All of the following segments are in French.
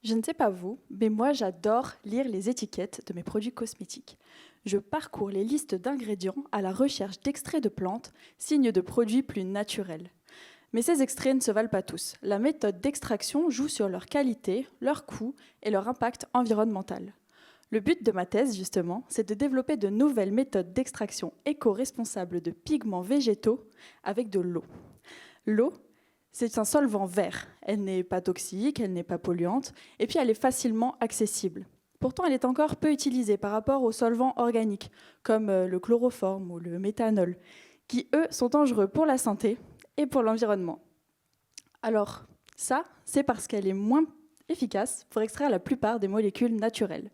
Je ne sais pas vous, mais moi j'adore lire les étiquettes de mes produits cosmétiques. Je parcours les listes d'ingrédients à la recherche d'extraits de plantes, signes de produits plus naturels. Mais ces extraits ne se valent pas tous. La méthode d'extraction joue sur leur qualité, leur coût et leur impact environnemental. Le but de ma thèse, justement, c'est de développer de nouvelles méthodes d'extraction éco-responsables de pigments végétaux avec de l'eau. L'eau, c'est un solvant vert. Elle n'est pas toxique, elle n'est pas polluante, et puis elle est facilement accessible. Pourtant, elle est encore peu utilisée par rapport aux solvants organiques, comme le chloroforme ou le méthanol, qui, eux, sont dangereux pour la santé et pour l'environnement. Alors, ça, c'est parce qu'elle est moins efficace pour extraire la plupart des molécules naturelles,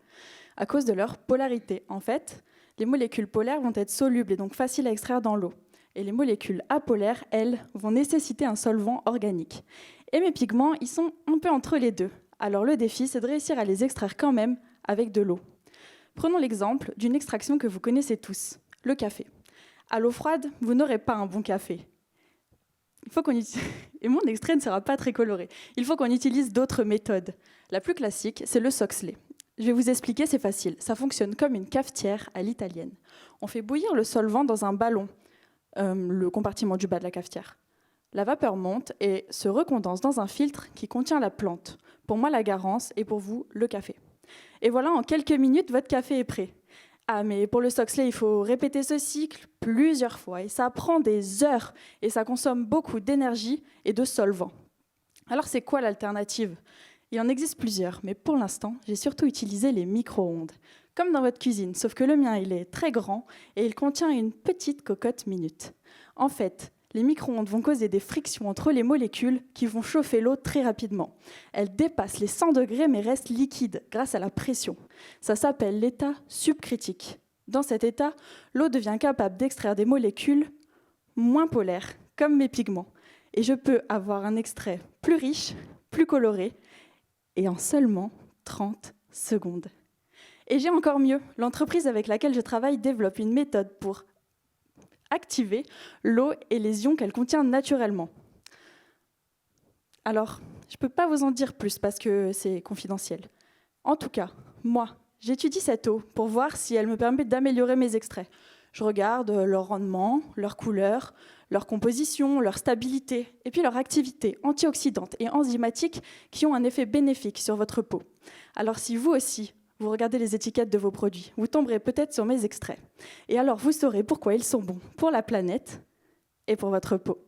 à cause de leur polarité. En fait, les molécules polaires vont être solubles et donc faciles à extraire dans l'eau. Et les molécules apolaires, elles, vont nécessiter un solvant organique. Et mes pigments, ils sont un peu entre les deux. Alors le défi, c'est de réussir à les extraire quand même avec de l'eau. Prenons l'exemple d'une extraction que vous connaissez tous, le café. À l'eau froide, vous n'aurez pas un bon café. Et mon extrait ne sera pas très coloré. Il faut qu'on utilise d'autres méthodes. La plus classique, c'est le Soxhlet. Je vais vous expliquer, c'est facile. Ça fonctionne comme une cafetière à l'italienne. On fait bouillir le solvant dans un ballon, le compartiment du bas de la cafetière. La vapeur monte et se recondense dans un filtre qui contient la plante. Pour moi, la garance et pour vous, le café. Et voilà, en quelques minutes, votre café est prêt. Ah, mais pour le Soxhlet, il faut répéter ce cycle plusieurs fois et ça prend des heures et ça consomme beaucoup d'énergie et de solvant. Alors, c'est quoi l'alternative ? Il en existe plusieurs, mais pour l'instant, j'ai surtout utilisé les micro-ondes. Comme dans votre cuisine, sauf que le mien, il est très grand et il contient une petite cocotte minute. En fait, les micro-ondes vont causer des frictions entre les molécules qui vont chauffer l'eau très rapidement. Elles dépassent les 100 degrés mais restent liquides grâce à la pression. Ça s'appelle l'état subcritique. Dans cet état, l'eau devient capable d'extraire des molécules moins polaires, comme mes pigments. Et je peux avoir un extrait plus riche, plus coloré, et en seulement 30 secondes. Et j'ai encore mieux, l'entreprise avec laquelle je travaille développe une méthode pour activer l'eau et les ions qu'elle contient naturellement. Alors, je ne peux pas vous en dire plus parce que c'est confidentiel. En tout cas, moi, j'étudie cette eau pour voir si elle me permet d'améliorer mes extraits. Je regarde leur rendement, leur couleur, leur composition, leur stabilité, et puis leur activité antioxydante et enzymatique qui ont un effet bénéfique sur votre peau. Alors si vous aussi, vous regardez les étiquettes de vos produits, vous tomberez peut-être sur mes extraits. Et alors vous saurez pourquoi ils sont bons pour la planète et pour votre peau.